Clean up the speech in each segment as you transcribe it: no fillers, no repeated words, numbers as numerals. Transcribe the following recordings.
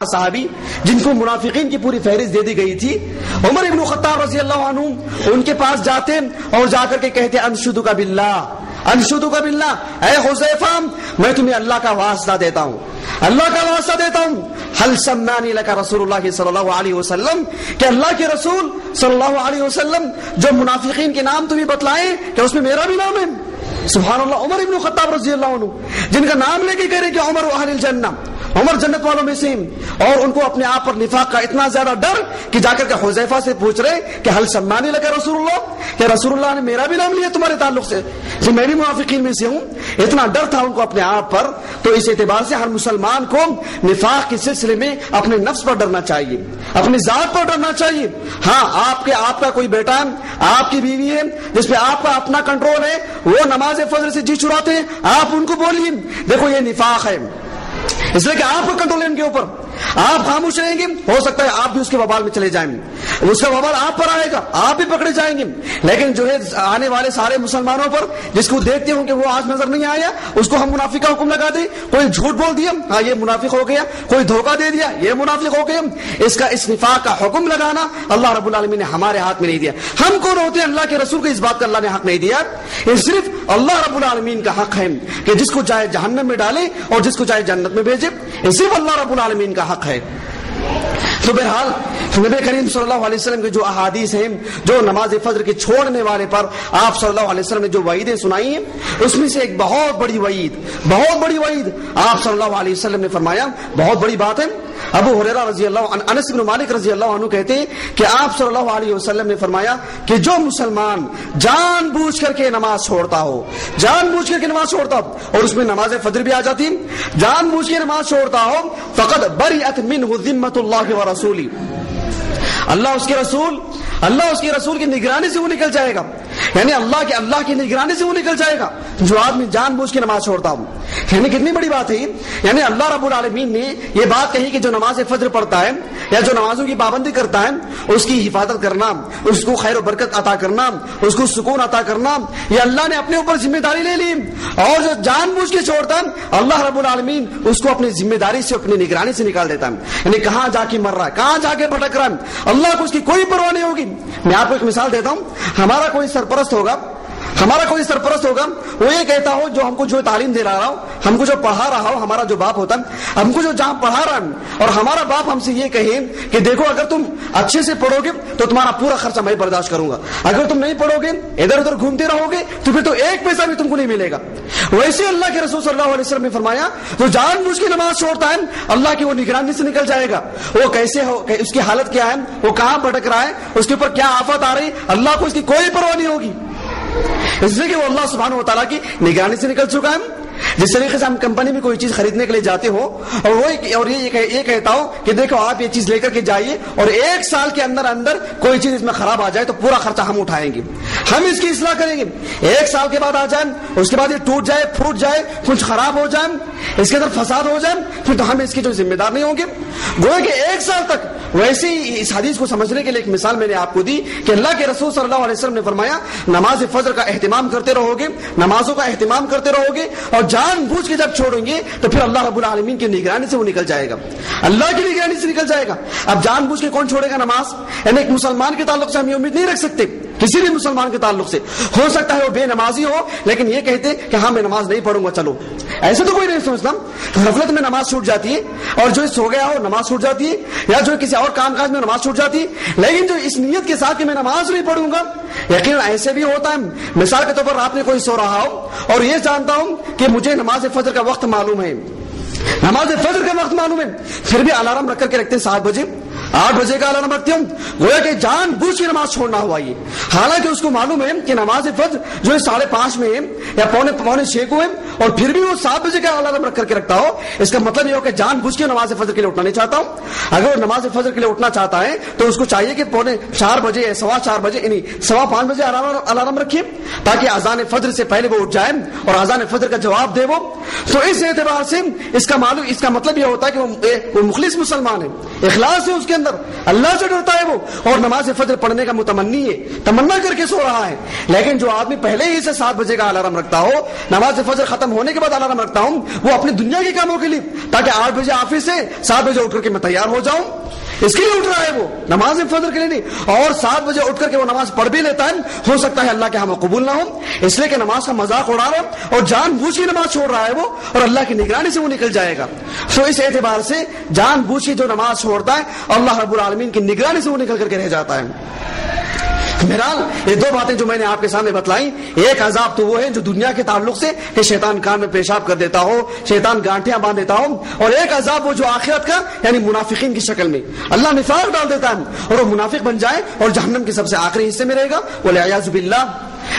صحابی جن کو منافقین کی پوری فہرست دے دی گئی تھی، عمر ابن خطاب رضی اللہ عنہ ان کے پاس جاتے اور جا کر کے کہتے انشدک باللہ، انشدک باللہ، اے حذیفہ میں تمہیں اللہ کا واسطہ دیتا ہوں، اللہ کا واسطہ دیتا ہوں، حل سمانی لک رسول اللہ صلی اللہ علیہ وسلم، کہ اللہ کے رسول صلی اللہ علیہ وسلم جو منافقین کے نام تمہیں بتلائیں کہ اس میں میرا بھی نام ہے۔ سبحان اللہ، عمر ابن خطاب رضی اللہ عنہ جن کا نام لے کے کہہ رہے کہ عمر اہل الجنہ، عمر جنت والوں میں سے، اور ان کو اپنے آپ پر نفاق کا اتنا زیادہ ڈر کہ جا کر کے حذیفہ سے پوچھ رہے کہ حل سمانی لک رسول اللہ، کہ رسول اللہ نے میرا بھی نام لیا تمہارے تعلق سے کہ میں بھی منافقین میں سے ہوں۔ اتنا ڈر تھا ان کو اپنے آپ پر۔ تو اس اعتبار سے ہر مسلمان کو نفاق کے سلسلے میں اپنے نفس پر ڈرنا چاہیے، اپنی ذات پر ڈرنا چاہیے۔ ہاں آپ کا کوئی بیٹا، آپ کی بیوی ہے جس پہ آپ کا اپنا کنٹرول ہے، وہ نماز فجر سے جی چھڑاتے ہیں، آپ ان کو بولیے دیکھو یہ نفاق ہے، اس لیے کہ آپ کا کنٹرول ہے ان کے اوپر، آپ خاموش رہیں گے، ہو سکتا ہے آپ بھی اس کے وبال میں چلے جائیں، اس کا وبال آپ پر آئے گا، آپ بھی پکڑے جائیں گے۔ لیکن جو ہے آنے والے سارے مسلمانوں پر جس کو دیکھتے ہوں کہ وہ آج نظر نہیں آیا، اس کو ہم منافق کا حکم لگا دیں، کوئی جھوٹ بول دیا ہاں یہ منافق ہو گیا، کوئی دھوکہ دے دیا یہ منافق ہو گیا۔ اس نفاق کا حکم لگانا اللہ رب العالمین نے ہمارے ہاتھ میں نہیں دیا۔ ہم کون ہوتے ہیں؟ اللہ کے رسول کو اس بات کا اللہ نے حق نہیں دیا، یہ صرف اللہ رب العالمین کا حق ہے کہ جس کو چاہے جہنم میں ڈالے اور جس کو چاہے جنت میں بھیجے، یہ صرف اللہ رب العالمین کا حق ہے۔ تو بہرحال نبی کریم صلی اللہ علیہ وسلم کی جو احادیث ہیں، جو نماز فجر کے چھوڑنے والے پر آپ صلی اللہ علیہ وسلم نے جو وعیدیں سنائی ہیں، اس میں سے ایک بہت بڑی وعید آپ صلی اللہ علیہ وسلم نے فرمایا، بہت بڑی بات ہے۔ ابو ہریرہ رضی اللہ عنہ، انس بن مالک رضی اللہ عنہ کہتے ہیں کہ آپ صلی اللہ علیہ وسلم نے فرمایا کہ جو مسلمان جان بوجھ کر کے نماز چھوڑتا ہو، جان بوجھ کر کے نماز چھوڑتا ہو، اور اس میں نماز فجر بھی آ جاتی، جان بوجھ کے نماز چھوڑتا ہو، فقد بریت منہ ذمۃ اللہ ورسولہ، اللہ اس کے رسول کی نگرانی سے وہ نکل جائے گا، یعنی اللہ کی نگرانی سے وہ نکل جائے گا جو آدمی جان بوجھ کے نماز چھوڑتا ہوں۔ یعنی کتنی بڑی بات ہے، یعنی اللہ رب العالمین نے یہ بات کہی کہ جو نماز فجر پڑھتا ہے یا جو نمازوں کی پابندی کرتا ہے اس کی حفاظت کرنا، اس کو خیر و برکت عطا کرنا، اس کو سکون عطا کرنا، یہ اللہ نے اپنے اوپر ذمہ داری لے لی۔ اور جو جان بوجھ کے چھوڑتا ہے اللہ رب العالمین اس کو اپنی ذمہ داری سے، اپنی نگرانی سے نکال دیتا ہے، یعنی کہاں جا کے مر رہا ہے، کہاں جا کے بھٹک رہا ہے، اللہ کو اس کی کوئی پرواہ نہیں ہوگی۔ میں آپ کو ایک مثال دیتا ہوں، ہمارا کوئی سرپرست ہوگا، وہ یہ کہتا ہو جو ہم کو جو تعلیم دے رہا ہو، ہم کو جو پڑھا رہا ہو، ہمارا جو باپ ہوتا ہے ہم کو جو جہاں پڑھا رہا ہے، اور ہمارا باپ ہم سے یہ کہے کہ دیکھو اگر تم اچھے سے پڑھو گے تو تمہارا پورا خرچہ میں برداشت کروں گا، اگر تم نہیں پڑھو گے ادھر ادھر گھومتے رہو گے تو پھر تو ایک پیسہ بھی تم کو نہیں ملے گا۔ ویسے اللہ کے رسول صلی اللہ علیہ وسلم نے فرمایا جو جان بوجھ کے نماز چھوڑتا ہے اللہ کی وہ نگرانی سے نکل جائے گا، وہ کیسے ہو، اس کی حالت کیا ہے، وہ کہاں بھٹک رہا ہے، اس کے اوپر کیا آفت آ رہی، اللہ کو اس کی کوئی پرواہ نہیں ہوگی، اس لیے کہ وہ اللہ سبحانہ و تعالیٰ کی نگرانی سے نکل چکا ہے۔ جس طریقے سے ہم کمپنی میں کوئی چیز خریدنے کے لیے جاتے ہو اور یہ کہتا ہو کہ دیکھو آپ یہ چیز لے کر کے جائیے اور ایک سال کے اندر کوئی چیز اس میں خراب آ جائے تو پورا خرچہ ہم اٹھائیں گے، ہم اس کی اصلاح کریں گے، ایک سال کے بعد آ جائیں، اس کے بعد یہ ٹوٹ جائے، پھوٹ جائے، کچھ خراب ہو جائے، اس کے اندر فساد ہو جائے، پھر تو ہم اس کے جو ذمہ دار نہیں ہوں گے۔ گویا کہ ایک سال تک ویسے ہی اس حدیث کو سمجھنے کے لیے ایک مثال میں نے آپ کو دی کہ اللہ کے رسول صلی اللہ علیہ وسلم نے فرمایا نماز فجر کا اہتمام کرتے رہو گے، نمازوں کا اہتمام کرتے رہو گے، اور جان بوجھ کے جب چھوڑیں گے تو پھر اللہ رب العالمین کی نگرانی سے وہ نکل جائے گا، اللہ کی نگرانی سے نکل جائے گا۔ اب جان بوجھ کے کون چھوڑے گا نماز؟ یعنی ایک مسلمان کے تعلق سے ہم یہ امید نہیں رکھ سکتے، کسی بھی مسلمان کے تعلق سے ہو سکتا ہے وہ بے نمازی ہو لیکن یہ کہتے کہ ہاں میں نماز نہیں پڑھوں گا، چلو ایسا تو کوئی نہیں سمجھتا، غفلت میں نماز چھوٹ جاتی ہے، اور جو سو گیا ہو نماز چھوٹ جاتی ہے، یا جو کسی اور کام کاج میں نماز چھوٹ جاتی ہے، لیکن جو اس نیت کے ساتھ کہ میں نماز نہیں پڑھوں گا، یقیناً ایسے بھی ہوتا ہے۔ مثال کے طور پر آپ نے کوئی سو رہا ہو اور یہ جانتا ہوں کہ مجھے نماز فجر کا وقت معلوم ہے، نماز فجر کا وقت معلوم ہے، پھر بھی الارم رکھ کر کے رکھتے 7 بجے 8 بجے کا الارم رکھتے ہوں، گویا کہ جان بوجھ کے نماز چھوڑنا ہوا یہ، حالانکہ اس کو معلوم ہے کہ نماز فجر جو ہے 5:30 میں ہے یا پونے 6 کو ہے، اور پھر بھی وہ 7 بجے کا الارم رکھ کر کے رکھتا ہو، اس کا مطلب یہ ہو کہ جان بوجھ کے نماز فجر کے لیے اٹھنا نہیں چاہتا ہوں۔ اگر وہ نماز فجر کے لیے اٹھنا چاہتا ہے تو اس کو چاہیے کہ 4:45 بجے یا 4:15 بجے یعنی 5:15 بجے الارم رکھیے تاکہ اذان فجر سے پہلے وہ اٹھ جائے اور اذان فجر کا جواب دے وہ۔ تو اس اعتبار سے اس کا مطلب یہ ہوتا ہے کہ وہ مخلص مسلمان ہے، اخلاص ہے اس کے اندر، اندر اللہ سے ڈرتا ہے وہ, اور نماز فجر پڑھنے کا متمنی ہے, تمنا کر کے سو رہا ہے. لیکن جو آدمی پہلے ہی سے 7 بجے کا الارم رکھتا ہو, نماز فجر ختم ہونے کے بعد الارم رکھتا ہوں, وہ اپنی دنیا کے کاموں کے لیے, تاکہ 8 بجے آفس سے 7 بجے اٹھ کر کے میں تیار ہو جاؤں, اس کے لیے اٹھ رہا ہے وہ, نماز فجر کے لیے نہیں. اور 7 بجے اٹھ کر کے وہ نماز پڑھ بھی لیتا ہے, ہو سکتا ہے اللہ کے ہاں قبول نہ ہو, اس لیے کہ نماز کا مذاق اڑا رہا ہے اور جان بوجھ کے نماز چھوڑ رہا ہے وہ, اور اللہ کی نگرانی سے وہ نکل جائے گا. تو اس اعتبار سے جان بوجھ کے جو نماز چھوڑتا ہے, اللہ رب العالمین کی نگرانی سے وہ نکل کر کے رہ جاتا ہے. بہرحال یہ 2 باتیں جو میں نے آپ کے سامنے بتلائیں, ایک عذاب تو وہ ہے جو دنیا کے تعلق سے کہ شیطان کان میں پیشاب کر دیتا ہو, شیطان گانٹیاں باندھ دیتا ہو, اور ایک عذاب وہ جو آخرت کا یعنی منافقین کی شکل میں اللہ نفاق ڈال دیتا ہے اور وہ منافق بن جائے اور جہنم کے سب سے آخری حصے میں رہے گا, والعیاذ باللہ.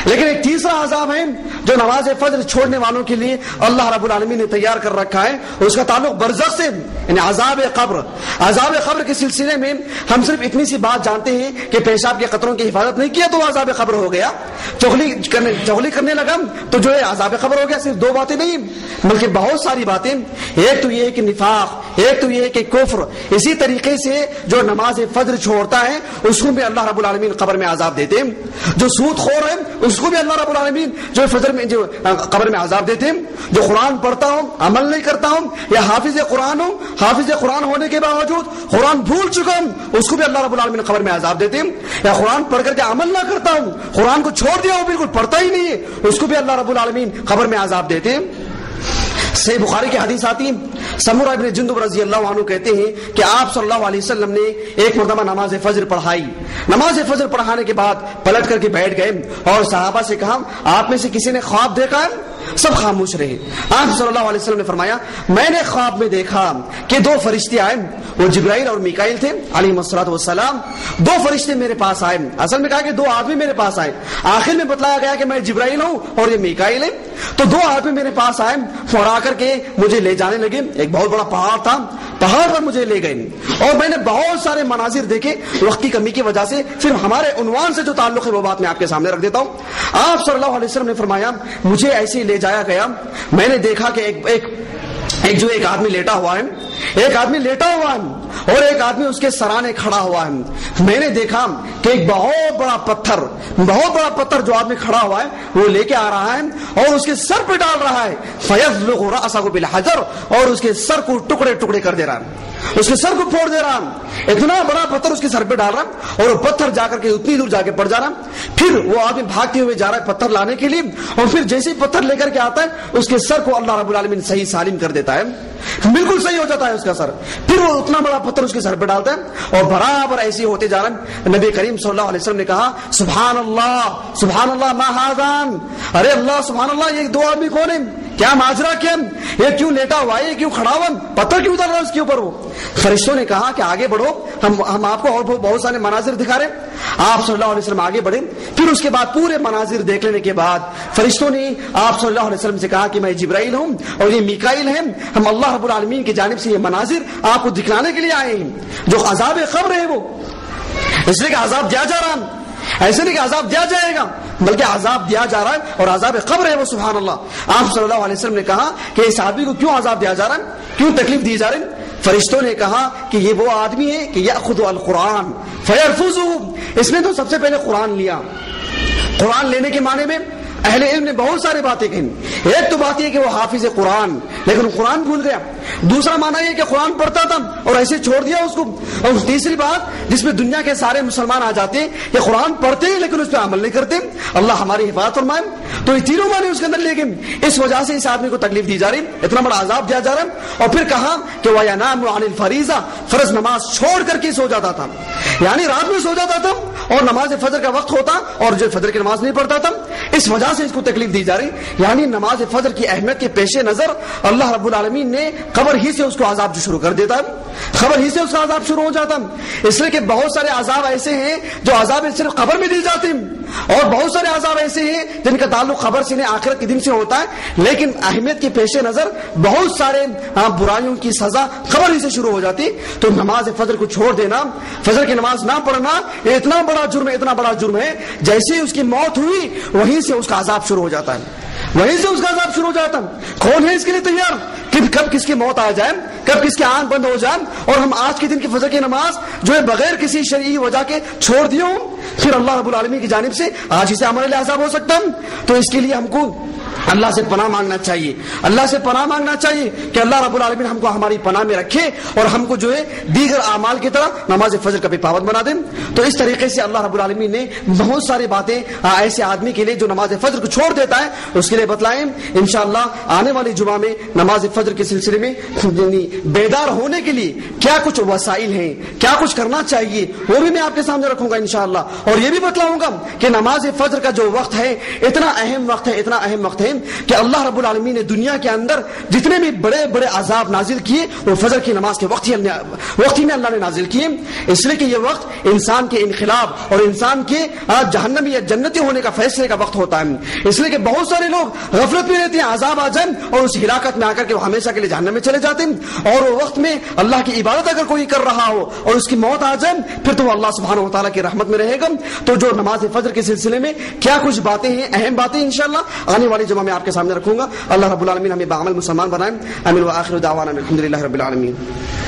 لیکن ایک تیسرا عذاب ہے جو نماز فجر چھوڑنے والوں کے لیے اللہ رب العالمین نے تیار کر رکھا ہے, اس کا تعلق برزخ سے یعنی عذاب قبر. عذاب قبر کے سلسلے میں ہم صرف اتنی سی بات جانتے ہیں کہ پیشاب کے قطروں کی حفاظت نہیں کیا تو عذاب قبر ہو گیا, چغلی کرنے لگا تو جو ہے عذاب قبر ہو گیا. صرف 2 باتیں نہیں بلکہ بہت ساری باتیں. ایک تو یہ ہے کہ نفاق, ایک تو یہ ہے کہ کفر. اسی طریقے سے جو نماز فجر چھوڑتا ہے اس کو بھی اللہ رب العالمین قبر میں عذاب دیتے ہیں. جو سود خور ہے اس کو بھی اللہ رب العالمین جو فجر میں جو قبر میں عذاب دیتے ہیں. جو قرآن پڑھتا ہوں عمل نہیں کرتا ہوں, یا حافظ قرآن ہوں, حافظ قرآن ہونے کے باوجود قرآن بھول چکا ہوں, اس کو بھی اللہ رب العالمین قبر میں عذاب دیتے ہیں. یا قرآن پڑھ کر کے عمل نہ کرتا ہوں, قرآن کو چھوڑ دیا ہوں بالکل پڑھتا ہی نہیں ہے, اس کو بھی اللہ رب العالمین قبر میں عذاب دیتے ہیں. صحیح بخاری کی حدیث آتی ہے, سمورہ ابن جندب رضی اللہ عنہ کہتے ہیں کہ آپ صلی اللہ علیہ وسلم نے ایک مرتبہ نماز فجر پڑھائی. نماز فجر پڑھانے کے بعد پلٹ کر کے بیٹھ گئے اور صحابہ سے کہا آپ میں سے کسی نے خواب دیکھا ہے؟ سب خاموش رہے. آپ صلی اللہ علیہ وسلم نے فرمایا میں نے خواب میں دیکھا کہ 2 فرشتے آئے, وہ جبرائیل اور میکائیل تھے علیہ الصلوۃ والسلام. 2 فرشتے میرے پاس آئے, اصل میں کہا کہ 2 آدمی میرے پاس آئے, آخر میں بتلایا گیا کہ میں جبرائیل ہوں اور یہ میکائیل ہے. تو 2 آدمی میرے پاس آئے اور آ کر کے مجھے لے جانے لگے. ایک بہت بڑا پہاڑ تھا, پہاڑ پر مجھے لے گئے اور میں نے بہت سارے مناظر دیکھے. وقت کی کمی کی وجہ سے صرف ہمارے عنوان سے جو تعلق ہے وہ بات میں آپ کے سامنے رکھ دیتا ہوں. آپ صلی اللہ علیہ وسلم نے فرمایا مجھے ایسے ہی لے جایا گیا. میں نے دیکھا کہ ایک آدمی لیٹا ہوا ہے, ایک آدمی لیٹا ہوا ہے اور ایک آدمی اس کے سرانے کھڑا ہوا ہے. میں نے دیکھا کہ ایک بہت بڑا پتھر جو آدمی کھڑا ہوا ہے وہ لے کے آ رہا ہے اور اس کے سر پہ ڈال رہا ہے. فیضلغ رأسہ بالحجر, اور اس کے سر کو ٹکڑے ٹکڑے کر دے رہا ہے, اس کے سر کو پھوڑ دے رہا. اتنا بڑا پتھر اس کے سر پہ ڈال رہا اور وہ پتھر جا کر کے اتنی دور جا کے پڑ جا رہا. پھر وہ آدمی بھاگتے ہوئے جا رہا ہے پتھر لانے کے لیے, اور پھر جیسے ہی پتھر لے کر کے آتا ہے اس کے سر کو اللہ رب العالمین صحیح سالم کر دیتا ہے, بالکل صحیح ہو جاتا ہے اس کا سر. پھر وہ اتنا بڑا پتھر اس کے سر پہ ڈالتا ہے اور برابر ایسے ہی ہوتے جا رہا ہے. نبی کریم صلی اللہ علیہ وسلم نے کہا سبحان اللہ ما ہذان, ارے اللہ سبحان اللہ, یہ 2 آدمی کون ہیں, کیا ماجرا, کیا یہ کیوں لیٹا ہوا ہے, یہ کیوں کھڑا ہوا, پتھر کیوں ڈال رہا ہے اس کے اوپر. وہ فرشتوں نے کہا کہ آگے بڑھو, ہم آپ کو اور بہت سارے مناظر دکھا رہے. آپ صلی اللہ علیہ وسلم آگے بڑھے. پھر اس کے بعد پورے مناظر دیکھ لینے کے بعد فرشتوں نے آپ صلی اللہ علیہ وسلم سے کہا کہ میں جبرائیل ہوں اور یہ میکائیل ہیں, ہم اللہ رب العالمین کی جانب سے یہ مناظر آپ کو دکھلانے کے لیے آئے ہیں. جو عذاب قبر ہے وہ اس لیے کہ عذاب دیا جا رہا ہے, ایسے نہیں کہ عذاب دیا جائے گا بلکہ عذاب دیا جا رہا ہے اور عذاب قبر ہے وہ. سبحان اللہ. آپ صلی اللہ علیہ وسلم نے کہا کہ اس آدمی کو کیوں عذاب دیا جا رہا ہے, کیوں تکلیف دی جا رہی ہے. فرشتوں نے کہا کہ یہ وہ آدمی ہے کہ یأخذ القرآن فیرفضه, اس نے تو سب سے پہلے قرآن لیا. قرآن لینے کے معنی میں اہل علم نے بہت سارے باتیں کہیں. ایک تو بات یہ کہ وہ حافظ قرآن لیکن قرآن بھول گیا. دوسرا معنی یہ کہ قرآن پڑھتا تھا اور ایسے چھوڑ دیا اس کو. اور تیسری بات جس میں دنیا کے سارے مسلمان آ جاتے ہیں کہ قرآن پڑھتے ہیں لیکن اس پہ عمل نہیں کرتے. اللہ ہماری حفاظت فرمائے. تو یہ تینوں معنی اس کے اندر لے گئے. اس وجہ سے اس آدمی کو تکلیف دی جا رہی, اتنا بڑا عذاب دیا جا رہا ہے. اور پھر کہا کہ وَيَنَامُ عَنِ الْفَرِيضَةِ, فرض نماز چھوڑ کر کے سو جاتا تھا, یعنی رات میں سو جاتا تھا اور نماز فجر کا وقت ہوتا اور جو فجر کی نماز نہیں پڑھتا تھا. اس وجہ سے اس کو تکلیف دی جا رہی. یعنی نماز فجر کی اہمیت کے پیش نظر اللہ رب العالمین نے قبر ہی سے اس کو عذاب جو شروع کر دیتا ہے, قبر ہی سے اس کا عذاب شروع ہو جاتا. اس لیے کہ بہت سارے عذاب ایسے ہیں جو عذاب صرف قبر میں دی جاتے ہیں اور بہت سارے عذاب ایسے ہیں جن کا تعلق قبر سے نہیں آخرت کے دن سے ہوتا ہے. لیکن اہمیت کے پیش نظر بہت سارے برائیوں کی سزا قبر ہی سے شروع ہو جاتی. تو نماز فجر کو چھوڑ دینا, فجر کی نماز نہ پڑھنا, یہ اتنا بڑا جرم ہے, اتنا بڑا جرم ہے. جیسے ہی اس کی موت ہوئی وہیں سے اس کا عذاب شروع ہو جاتا ہے. وہیں سے اس کا عذاب شروع ہو جاتا. کون ہے اس کے لیے تیار کہ کب کس کی موت آ جائے, کب کس کی آنکھ بند ہو جائے, اور ہم آج کے دن کی فجر کی نماز جو ہے بغیر کسی شرعی وجہ کے چھوڑ دیے ہوں, پھر اللہ رب العالمین کی جانب سے آج ہی سے ہمارے لیے عذاب ہو سکتا ہے. تو اس کے لیے ہم کو اللہ سے پناہ مانگنا چاہیے, اللہ سے پناہ مانگنا چاہیے کہ اللہ رب العالمین ہم کو ہماری پناہ میں رکھے اور ہم کو جو ہے دیگر اعمال کی طرح نماز فجر کا بھی پابند بنا دیں. تو اس طریقے سے اللہ رب العالمین نے بہت ساری باتیں ایسے آدمی کے لیے جو نماز فجر کو چھوڑ دیتا ہے اس کے لیے بتلائیں. انشاءاللہ آنے والی جمعہ میں نماز فجر کے سلسلے میں بیدار ہونے کے لیے کیا کچھ وسائل ہیں, کیا کچھ کرنا چاہیے, وہ بھی میں آپ کے سامنے رکھوں گا انشاءاللہ. اور یہ بھی بتلاؤں گا کہ نماز فجر کا جو وقت ہے اتنا اہم وقت ہے, اتنا اہم وقت ہے کہ اللہ رب العالمین نے دنیا کے اندر جتنے بھی بڑے بڑے عذاب نازل کیے وہ فجر کی نماز کے وقت ہی میں اللہ نے نازل کیے, اس لیے کہ یہ وقت انسان کے انقلاب اور انسان کے جہنمی یا جنتی ہونے کا فیصلے کا وقت ہوتا ہے. اس لیے کہ بہت سارے لوگ غفلت میں رہتے ہیں, عذاب آ جائیں اور اس ہلاکت میں آ کر کے وہ ہمیشہ کے لیے جہنم میں چلے جاتے ہیں. اور وہ وقت میں اللہ کی عبادت اگر کوئی کر رہا ہو اور اس کی موت آ جائے پھر تو وہ اللہ سبحانہ و تعالیٰ کی رحمت میں رہے گا. تو جو نماز فجر کے سلسلے میں کیا کچھ باتیں ہیں, اہم باتیں انشاءاللہ آنے والی جمعہ میں آپ کے سامنے رکھوں گا. اللہ رب العالمین ہمیں بعمل مسلمان بنائیں. آمین. وآخر دعوانا الحمدللہ رب العالمین.